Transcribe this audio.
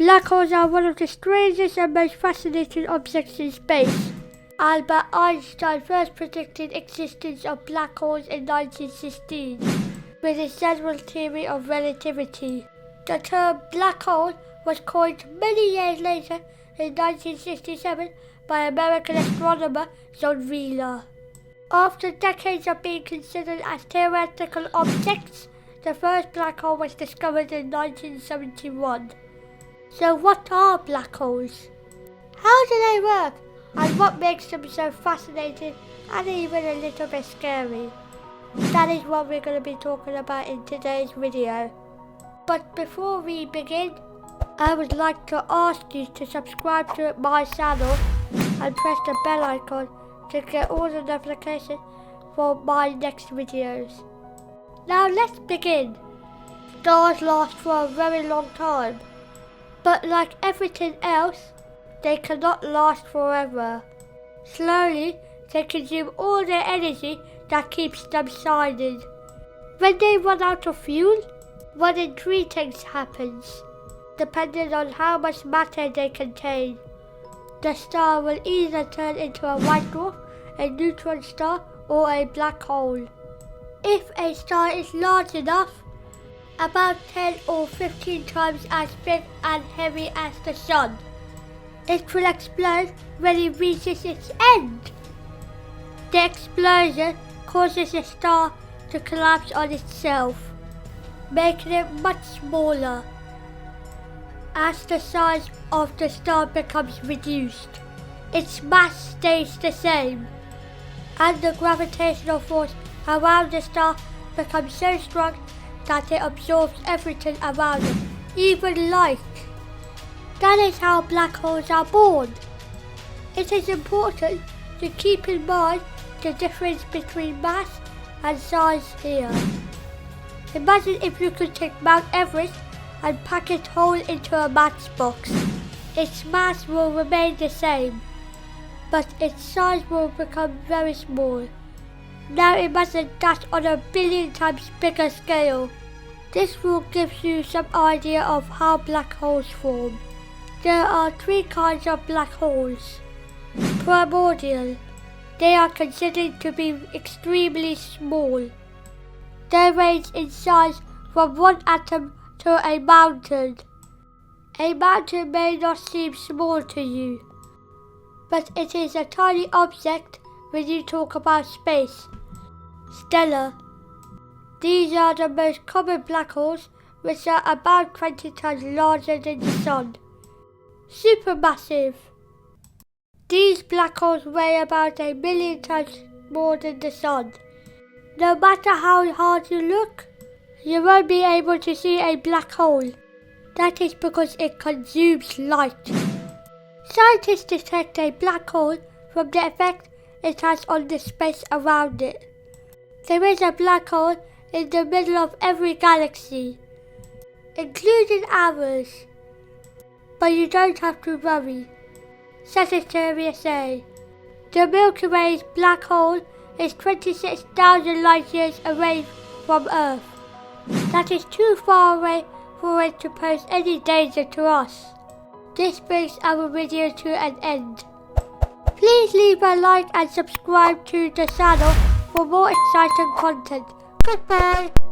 Black holes are one of the strangest and most fascinating objects in space. Albert Einstein first predicted existence of black holes in 1916 with his general theory of relativity. The term black hole was coined many years later in 1967 by American astronomer John Wheeler. After decades of being considered as theoretical objects, the first black hole was discovered in 1971. So what are black holes? How do they work? And what makes them so fascinating and even a little bit scary? That is what we're going to be talking about in today's video. But before we begin, I would like to ask you to subscribe to my channel and press the bell icon to get all the notifications for my next videos. Now let's begin. Stars last for a very long time, but like everything else, they cannot last forever. Slowly, they consume all their energy that keeps them shining. When they run out of fuel, one in three things happens, depending on how much matter they contain. The star will either turn into a white dwarf, a neutron star, or a black hole. If a star is large enough, about 10 or 15 times as big and heavy as the Sun, it will explode when it reaches its end. The explosion causes the star to collapse on itself, making it much smaller. As the size of the star becomes reduced, its mass stays the same, and the gravitational force around the star becomes so strong that it absorbs everything around it, even light. That is how black holes are born. It is important to keep in mind the difference between mass and size here. Imagine if you could take Mount Everest and pack it whole into a matchbox. Its mass will remain the same, but its size will become very small. Now imagine that on a billion times bigger scale. This will give you some idea of how black holes form. There are three kinds of black holes. Primordial. They are considered to be extremely small. They range in size from one atom to a mountain. A mountain may not seem small to you, but it is a tiny object when you talk about space. Stellar. These are the most common black holes, which are about 20 times larger than the Sun. Supermassive. These black holes weigh about 1 million times more than the Sun. No matter how hard you look, you won't be able to see a black hole. That is because it consumes light. Scientists detect a black hole from the effect it has on the space around it. There is a black hole in the middle of every galaxy, including ours. But you don't have to worry. Sagittarius A. The Milky Way's black hole is 26,000 light years away from Earth. That is too far away for it to pose any danger to us. This brings our video to an end. Please leave a like and subscribe to the channel for more exciting content. Goodbye.